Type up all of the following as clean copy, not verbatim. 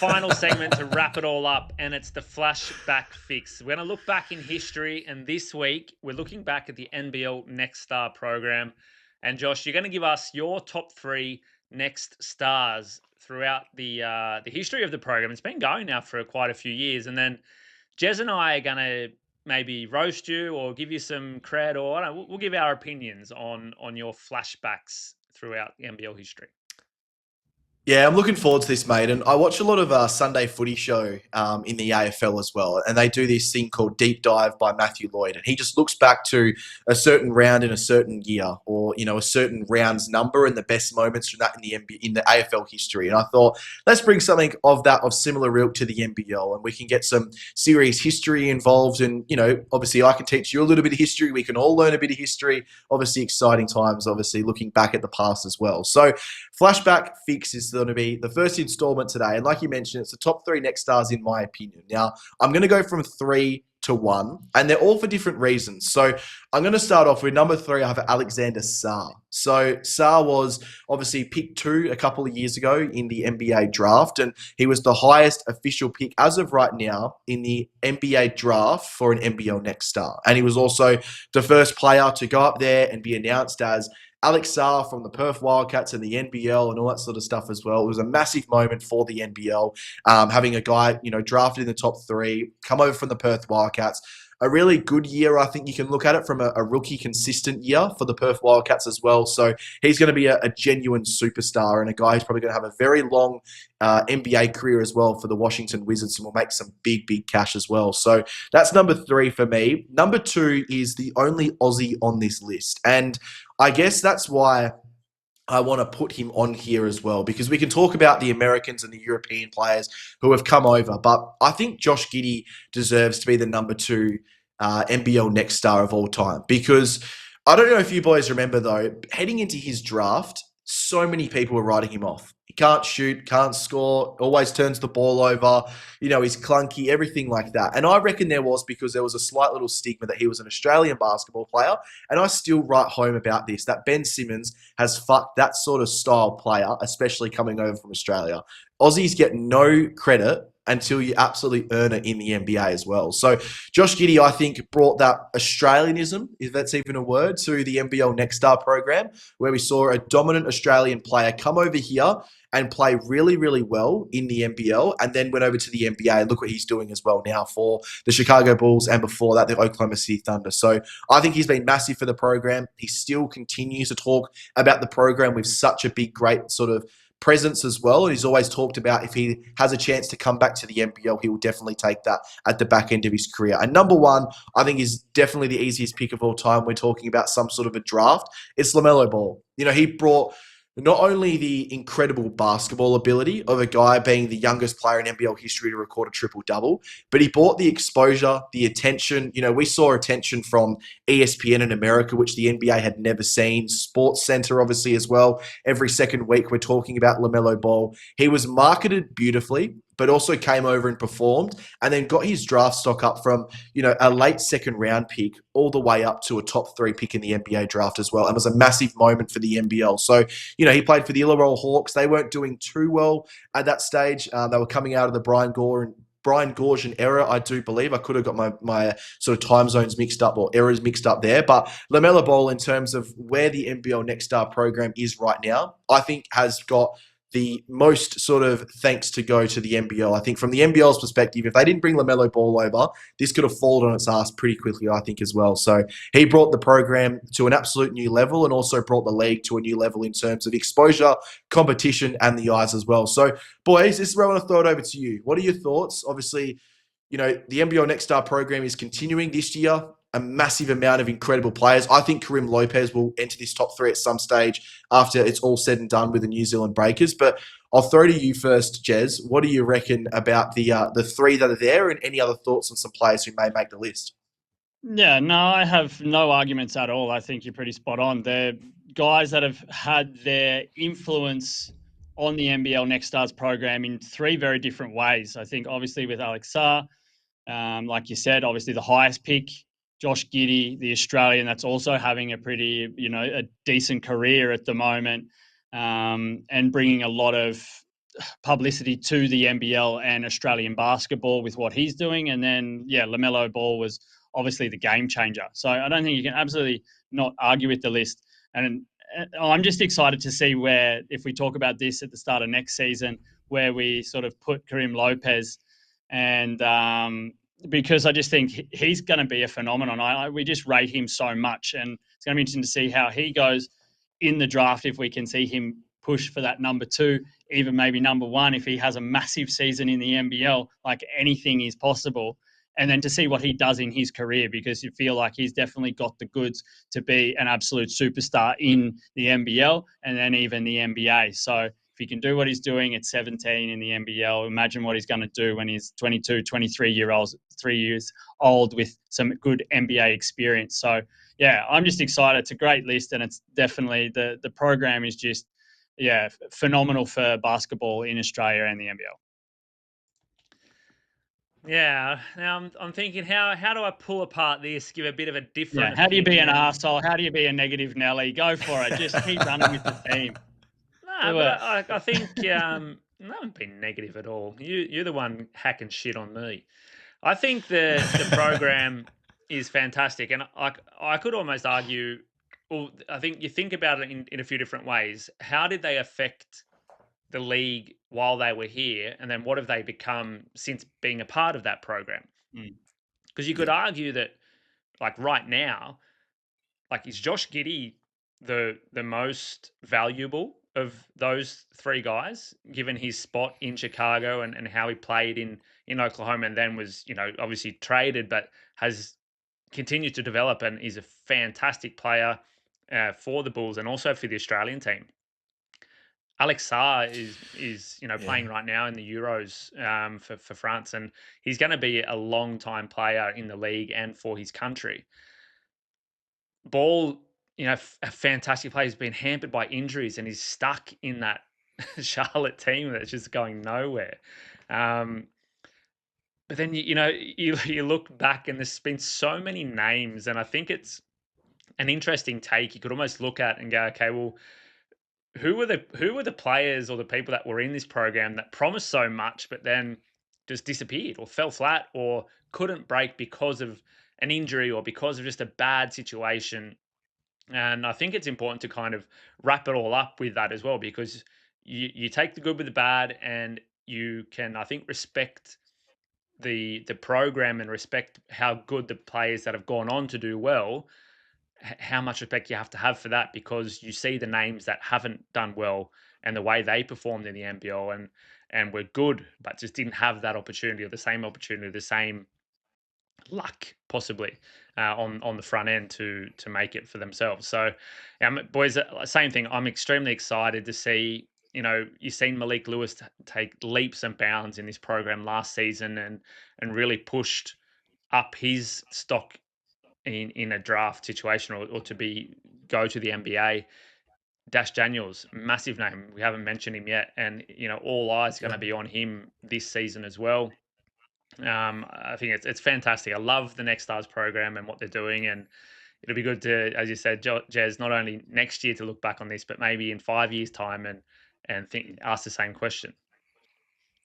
final segment to wrap it all up, and it's the Flashback Fix. We're going to look back in history, and this week we're looking back at the NBL Next Star program. And Josh, you're going to give us your top 3 Next Stars throughout the history of the program. It's been going now for quite a few years, and then Jez and I are going to maybe roast you or give you some cred, or I don't know, we'll give our opinions on your flashbacks throughout the NBL history. Yeah, I'm looking forward to this, mate. And I watch a lot of Sunday Footy show in the AFL as well, and they do this thing called Deep Dive by Matthew Lloyd, and he just looks back to a certain round in a certain year, or a certain round's number and the best moments from that in the AFL history. And I thought, let's bring something of similar ilk to the NBL, and we can get some serious history involved. And obviously, I can teach you a little bit of history. We can all learn a bit of history. Obviously, exciting times. Obviously, looking back at the past as well. So, Flashback Fix is going to be the first installment today. And like you mentioned, it's the top 3 Next Stars in my opinion. Now, I'm going to go from 3 to 1, and they're all for different reasons. So I'm going to start off with number 3. I have Alexander Sarr. So Sarr was obviously picked 2 a couple of years ago in the NBA draft, and he was the highest official pick as of right now in the NBA draft for an NBL Next Star. And he was also the first player to go up there and be announced as Alex Sarr from the Perth Wildcats and the NBL and all that sort of stuff as well. It was a massive moment for the NBL, having a guy, drafted in the top 3, come over from the Perth Wildcats. A really good year, I think you can look at it from a rookie consistent year for the Perth Wildcats as well. So he's going to be a genuine superstar and a guy who's probably going to have a very long NBA career as well for the Washington Wizards, and will make some big, big cash as well. So that's number 3 for me. Number 2 is the only Aussie on this list. And I guess that's why I want to put him on here as well, because we can talk about the Americans and the European players who have come over, but I think Josh Giddey deserves to be the number 2 NBL Next Star of all time, because I don't know if you boys remember though, heading into his draft, so many people were writing him off. He can't shoot, can't score, always turns the ball over, he's clunky, everything like that. And I reckon there was because there was a slight little stigma that he was an Australian basketball player. And I still write home about this, that Ben Simmons has fucked that sort of style player, especially coming over from Australia. Aussies get no credit until you absolutely earn it in the NBA as well. So Josh Giddey, I think, brought that Australianism, if that's even a word, to the NBL Next Star program, where we saw a dominant Australian player come over here and play really, really well in the NBL, and then went over to the NBA. And look what he's doing as well now for the Chicago Bulls, and before that, the Oklahoma City Thunder. So I think he's been massive for the program. He still continues to talk about the program with such a big, great sort of presence as well. And he's always talked about if he has a chance to come back to the NBL, he will definitely take that at the back end of his career. And number 1, I think, is definitely the easiest pick of all time. We're talking about some sort of a draft. It's LaMelo Ball. He brought not only the incredible basketball ability of a guy being the youngest player in NBL history to record a triple-double, but he brought the exposure, the attention. We saw attention from ESPN in America, which the NBA had never seen. Sports Center, obviously, as well. Every second week, we're talking about LaMelo Ball. He was marketed beautifully, but also came over and performed, and then got his draft stock up from, a late second round pick all the way up to a top 3 pick in the NBA draft as well. And it was a massive moment for the NBL. So, he played for the Illawarra Hawks. They weren't doing too well at that stage. They were coming out of the Brian Goorjian era, I do believe. I could have got my sort of time zones mixed up, or eras mixed up there. But LaMelo Ball, in terms of where the NBL Next Star program is right now, I think has got the most sort of thanks to go to the NBL. I think from the NBL's perspective, if they didn't bring LaMelo Ball over, this could have fallen on its ass pretty quickly, I think, as well. So he brought the program to an absolute new level, and also brought the league to a new level in terms of exposure, competition, and the eyes as well. So, boys, this is where I want to throw it over to you. What are your thoughts? Obviously, the NBL Next Star program is continuing this year. A massive amount of incredible players. I think Karim Lopez will enter this top 3 at some stage after it's all said and done with the New Zealand Breakers. But I'll throw to you first, Jez. What do you reckon about the 3 that are there, and any other thoughts on some players who may make the list? Yeah, no, I have no arguments at all. I think you're pretty spot on. They're guys that have had their influence on the NBL Next Stars program in 3 very different ways. I think obviously with Alex Sarr, like you said, obviously the highest pick. Josh Giddey, the Australian, that's also having a pretty, a decent career at the moment, and bringing a lot of publicity to the NBL and Australian basketball with what he's doing. And then, LaMelo Ball was obviously the game changer. So I don't think you can absolutely not argue with the list. And I'm just excited to see where, if we talk about this at the start of next season, where we sort of put Karim Lopez. And because I just think he's going to be a phenomenon. We just rate him so much. And it's going to be interesting to see how he goes in the draft, if we can see him push for that number 2, even maybe number 1, if he has a massive season in the NBL, like anything is possible. And then to see what he does in his career, because you feel like he's definitely got the goods to be an absolute superstar in the NBL and then even the NBA. So if he can do what he's doing at 17 in the NBL, imagine what he's going to do when he's 22, 23 years old with some good NBA experience. So yeah, I'm just excited. It's a great list, and it's definitely the program is just phenomenal for basketball in Australia and the NBL. Yeah. Now I'm thinking, how do I pull apart this? Give a bit of a different How do you be an opinion. arsehole? How do you be a negative Nelly? Go for it. Just keep running with the theme. No, Do but it. I think no one's been negative at all. You're the one hacking shit on me. I think the program is fantastic, and I could almost argue. Well, I think you think about it in a few different ways. How did they affect the league while they were here, and then what have they become since being a part of that program? Mm. Because you could argue that, like right now, like is Josh Giddey the most valuable of those 3 guys, given his spot in Chicago and how he played in Oklahoma, and then was obviously traded, but has continued to develop and is a fantastic player for the Bulls and also for the Australian team. Alex Sarr is playing right now in the Euros for France, and he's going to be a long time player in the league and for his country. Ball, a fantastic player, has been hampered by injuries and he's stuck in that Charlotte team that's just going nowhere. But then you look back and there's been so many names, and I think it's an interesting take. You could almost look at and go, okay, well, who were the players or the people that were in this program that promised so much, but then just disappeared or fell flat or couldn't break because of an injury or because of just a bad situation. And I think it's important to kind of wrap it all up with that as well, because you take the good with the bad, and you can, I think, respect the program and respect how good the players that have gone on to do well, how much respect you have to have for that, because you see the names that haven't done well and the way they performed in the NBL and were good, but just didn't have that opportunity or the same opportunity, the same luck possibly on the front end to make it for themselves. So, boys, same thing. I'm extremely excited to see. You've seen Malik Lewis take leaps and bounds in this program last season and really pushed up his stock in a draft situation or to go to the NBA. Dash Daniels, massive name. We haven't mentioned him yet, and all eyes going to be on him this season as well. I think it's fantastic. I love the Next Stars program and what they're doing, and it'll be good to, as you said, Jez, not only next year to look back on this, but maybe in 5 years' time and ask the same question.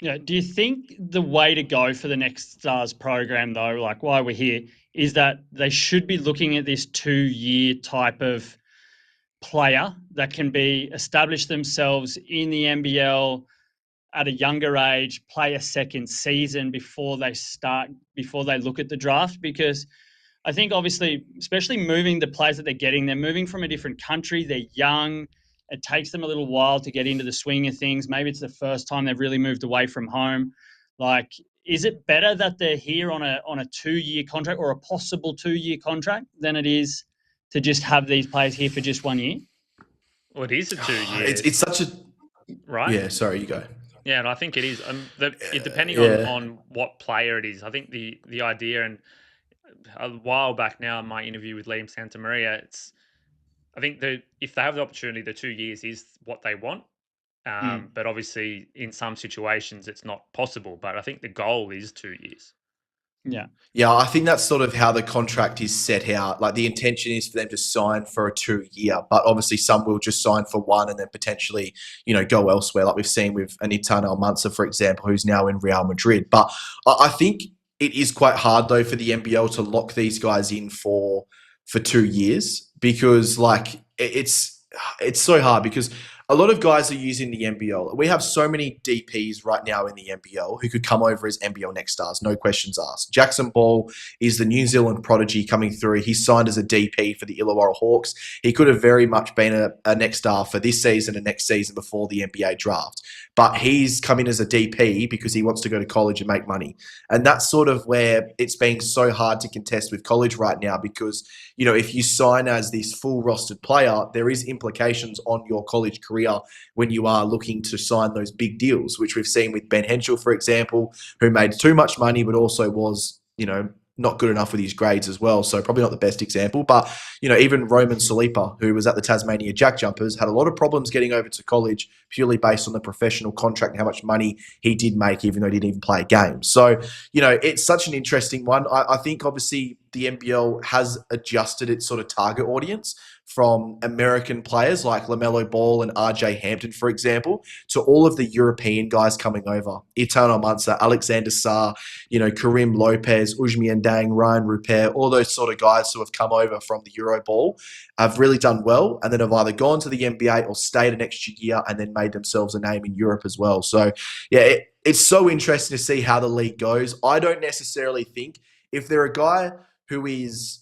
Yeah. Do you think the way to go for the Next Stars program, though, like why we're here, is that they should be looking at this 2-year type of player that can be establish themselves in the NBL at a younger age, play a second season before they look at the draft? Because I think obviously, especially moving the players that they're getting, they're moving from a different country, they're young. It takes them a little while to get into the swing of things. Maybe it's the first time they've really moved away from home. Like, is it better that they're here on a 2-year contract or a possible 2-year contract than it is to just have these players here for just 1 year? Well, it is a 2 year, It's such a right? yeah. Sorry, you go. Yeah, and I think it is. Depending Yeah, on what player it is, I think the idea, and a while back now in my interview with Liam Santamaria, I think that if they have the opportunity, the 2 years is what they want. Mm. But obviously, in some situations, it's not possible. But I think the goal is 2 years. Yeah. Yeah, I think that's sort of how the contract is set out. Like the intention is for them to sign for a 2 year, but obviously some will just sign for one and then potentially, go elsewhere, like we've seen with Anitana Almansa, for example, who's now in Real Madrid. But I think it is quite hard though for the NBL to lock these guys in for 2 years because it's so hard because a lot of guys are using the NBL. We have so many DPs right now in the NBL who could come over as NBL Next Stars, no questions asked. Jackson Ball is the New Zealand prodigy coming through. He's signed as a DP for the Illawarra Hawks. He could have very much been a Next Star for this season and next season before the NBA draft. But he's coming as a DP because he wants to go to college and make money. And that's sort of where it's being so hard to contest with college right now because, if you sign as this full rostered player, there is implications on your college career when you are looking to sign those big deals, which we've seen with Ben Henschel, for example, who made too much money but also was, not good enough with his grades as well. So probably not the best example. But, even Roman Salipa, who was at the Tasmania Jack Jumpers, had a lot of problems getting over to college purely based on the professional contract and how much money he did make, even though he didn't even play a game. So, it's such an interesting one. I think obviously the NBL has adjusted its sort of target audience from American players like LaMelo Ball and RJ Hampton, for example, to all of the European guys coming over. Itana Almansa, Alexander Sarr, Karim Lopez, Ujmi Endang, Ryan Rupert, all those sort of guys who have come over from the Euro Ball have really done well and then have either gone to the NBA or stayed an extra year and then made themselves a name in Europe as well. So, yeah, it's so interesting to see how the league goes. I don't necessarily think if they're a guy who is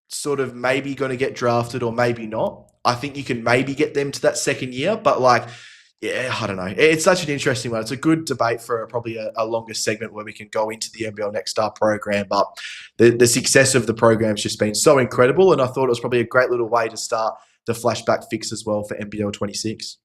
sort of maybe going to get drafted or maybe not, I think you can maybe get them to that second year. But I don't know. It's such an interesting one. It's a good debate for probably a longer segment where we can go into the NBL Next Star program. But the success of the program's just been so incredible. And I thought it was probably a great little way to start the Flashback Fix as well for NBL 26.